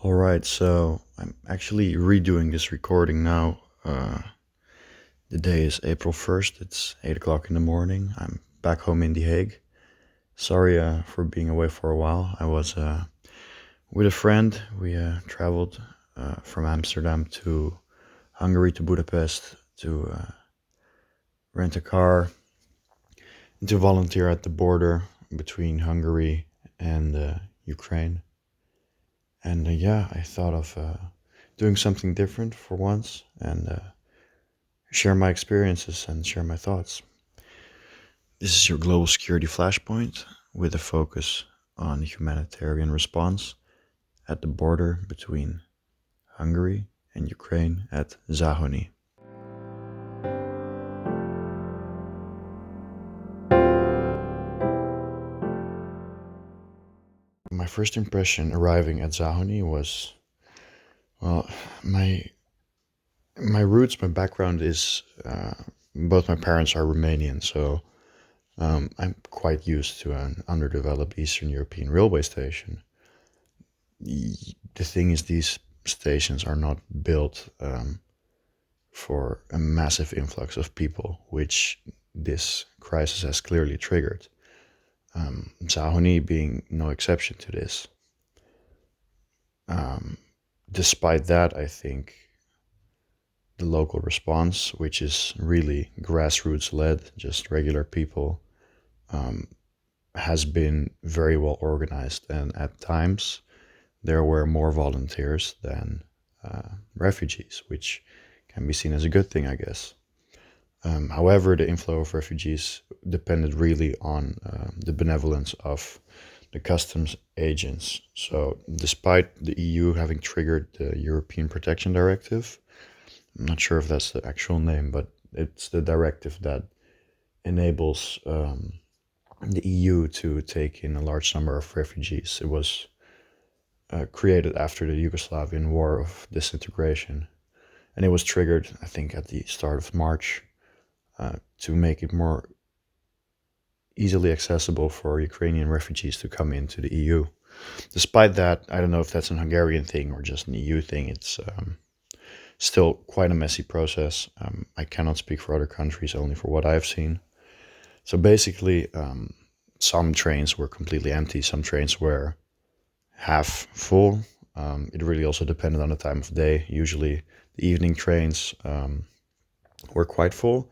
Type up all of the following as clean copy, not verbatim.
All right, so I'm actually redoing this recording now. The day is April 1st. It's 8 o'clock in the morning. I'm back home in The Hague. Sorry for being away for a while. I was with a friend. We traveled from Amsterdam to Hungary to Budapest to rent a car and to volunteer at the border between Hungary and Ukraine. And yeah, I thought of doing something different for once and share my experiences and share my thoughts. This is your global security flashpoint with a focus on humanitarian response at the border between Hungary and Ukraine at Zahony. My first impression arriving at Zahony was, well, my roots, my background is both my parents are Romanian, so I'm quite used to an underdeveloped Eastern European railway station. The thing is, these stations are not built for a massive influx of people, which this crisis has clearly triggered. Zahony being no exception to this. Despite that, I think the local response, which is really grassroots led, just regular people, has been very well organized, and at times there were more volunteers than refugees, which can be seen as a good thing, I guess. However, the inflow of refugees depended really on the benevolence of the customs agents. So, despite the EU having triggered the European Protection Directive, I'm not sure if that's the actual name, but it's the directive that enables the EU to take in a large number of refugees. It was created after the Yugoslavian War of Disintegration, and it was triggered, I think, at the start of March to make it more easily accessible for Ukrainian refugees to come into the EU. Despite that, I don't know if that's an Hungarian thing or just an EU thing. It's still quite a messy process. I cannot speak for other countries, only for what I've seen. So basically, some trains were completely empty. Some trains were half full. It really also depended on the time of day. Usually, the evening trains were quite full.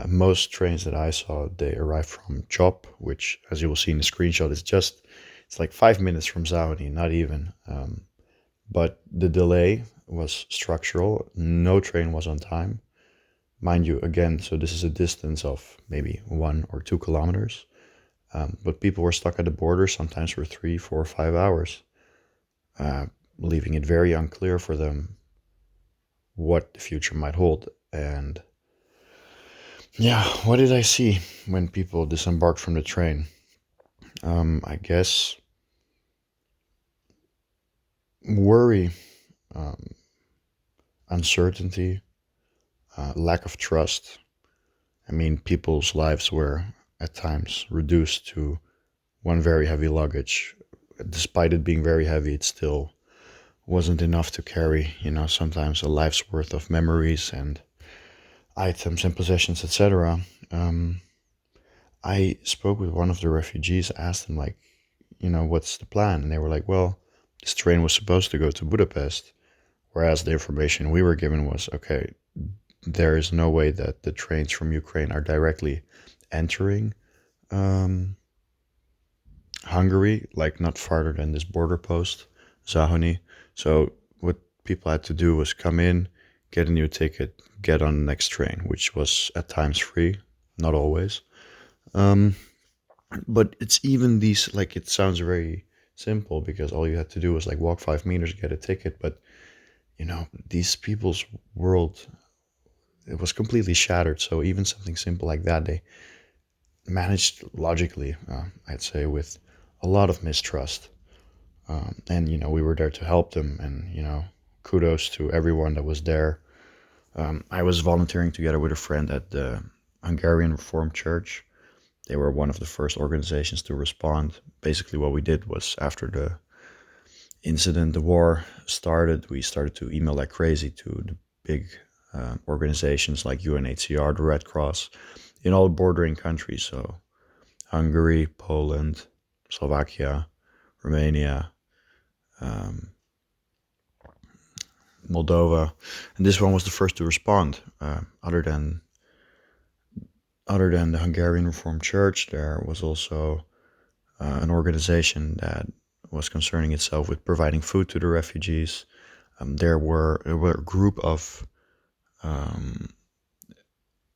Most trains that I saw, they arrived from Chop, which, as you will see in the screenshot, it's like 5 minutes from Zahony, not even. But the delay was structural. No train was on time. Mind you, again, so this is a distance of maybe 1 or 2 kilometers. But people were stuck at the border, sometimes for 3, 4, 5 hours, leaving it very unclear for them what the future might hold. And yeah, what did I see when people disembarked from the train? I guess worry, uncertainty, lack of trust. I mean, people's lives were at times reduced to one very heavy luggage. Despite it being very heavy, it still wasn't enough to carry, sometimes a life's worth of memories and items and possessions, etc. I spoke with one of the refugees, asked them, like, what's the plan? And they were like, well, this train was supposed to go to Budapest, whereas the information we were given was, okay, there is no way that the trains from Ukraine are directly entering Hungary, like not farther than this border post, Zahony. So what people had to do was come in, get a new ticket, get on the next train, which was at times free, not always. But it's even these, like, it sounds very simple because all you had to do was like walk 5 meters, get a ticket. But, these people's world, it was completely shattered. So even something simple like that, they managed logically, I'd say, with a lot of mistrust. And, we were there to help them. And, kudos to everyone that was there. I was volunteering together with a friend at the Hungarian Reformed Church. They were one of the first organizations to respond. Basically, what we did was, after the incident, the war started, we started to email like crazy to the big organizations like UNHCR, the Red Cross, in all bordering countries. So Hungary, Poland, Slovakia, Romania, um, Moldova, and this one was the first to respond. Other than the Hungarian Reformed Church, there was also an organization that was concerning itself with providing food to the refugees. There were a group of um,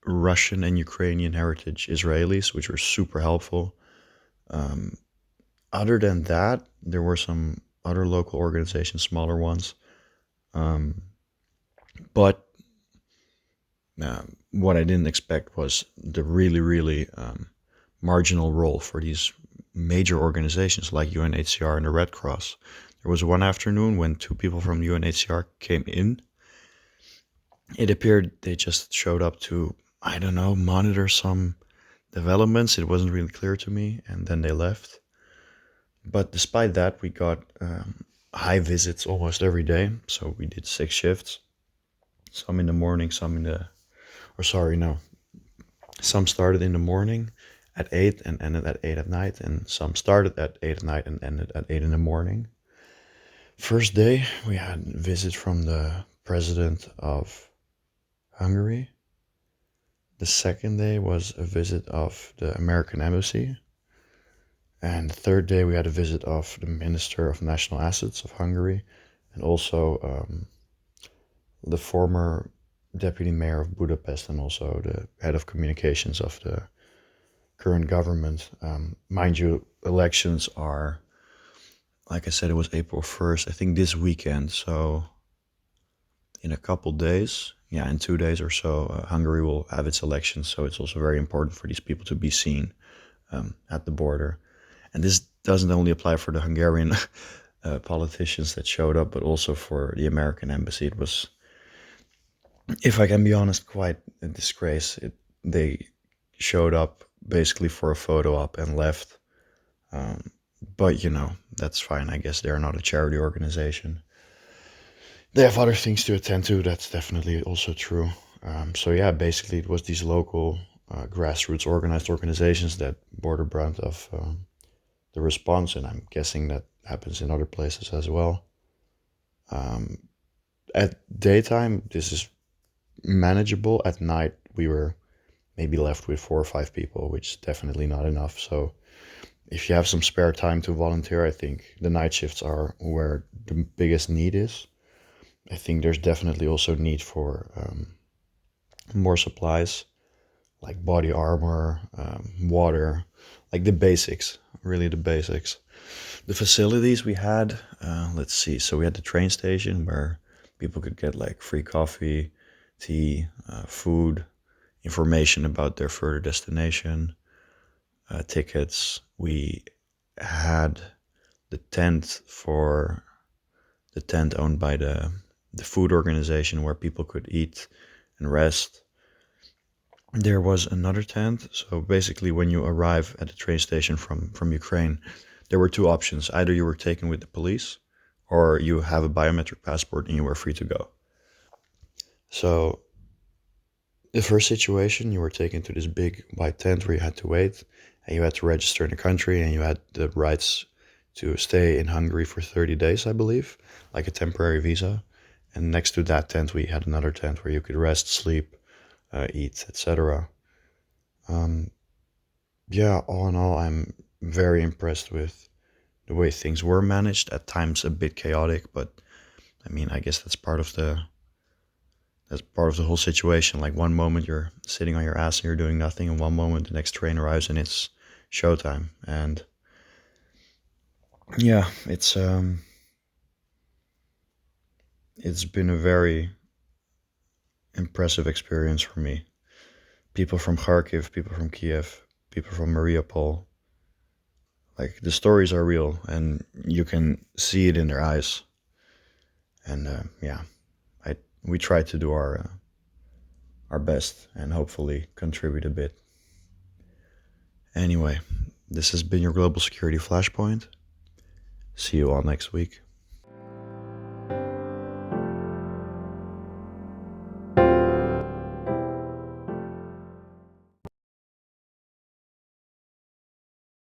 Russian and Ukrainian heritage Israelis, which were super helpful. Um, Other than that, there were some other local organizations, smaller ones. Um, but what I didn't expect was the really, really marginal role for these major organizations like UNHCR and the Red Cross. There was one afternoon when two people from UNHCR came in. It appeared they just showed up to, I don't know, monitor some developments. It wasn't really clear to me, and then they left. But despite that, we got high visits almost every day. So we did 6 shifts, some in the morning, some started in the morning at 8 and ended at 8 at night, and some started at 8 at night and ended at 8 in the morning. First day, we had a visit from the president of Hungary. The second day was a visit of the American embassy. And the third day, we had a visit of the Minister of National Assets of Hungary, and also the former deputy mayor of Budapest, and also the head of communications of the current government. Mind you, elections are, like I said, it was April 1st, I think this weekend. So in a couple days, yeah, in 2 days or so, Hungary will have its elections. So it's also very important for these people to be seen at the border. And this doesn't only apply for the Hungarian politicians that showed up, but also for the American embassy. It was, if I can be honest, quite a disgrace. They showed up basically for a photo op and left. But, that's fine. I guess they're not a charity organization. They have other things to attend to. That's definitely also true. So, yeah, basically it was these local grassroots organized organizations that bore the brunt of the response, and I'm guessing that happens in other places as well. At daytime, this is manageable. At night, we were maybe left with 4 or 5 people, which is definitely not enough. So if you have some spare time to volunteer, I think the night shifts are where the biggest need is. I think there's definitely also need for more supplies, like body armor, water, like the basics, really the basics. The facilities we had, let's see. So we had the train station where people could get like free coffee, tea, food, information about their further destination, tickets. We had the tent owned by the food organization where people could eat and rest. There was another tent. So basically, when you arrive at the train station from Ukraine, there were two options. Either you were taken with the police, or you have a biometric passport and you were free to go. So the first situation, you were taken to this big white tent where you had to wait, and you had to register in the country, and you had the rights to stay in Hungary for 30 days, I believe, like a temporary visa. And next to that tent, we had another tent where you could rest, sleep, eat, etc. Yeah, all in all, I'm very impressed with the way things were managed. At times, a bit chaotic, but I mean, I guess that's part of the whole situation. Like one moment you're sitting on your ass and you're doing nothing, and one moment the next train arrives and it's showtime. And yeah, it's been a very impressive experience for me. People from Kharkiv, people from Kiev, people from Mariupol. Like the stories are real, and you can see it in their eyes. And yeah, we try to do our best and hopefully contribute a bit. Anyway, this has been your Global Security Flashpoint. See you all next week.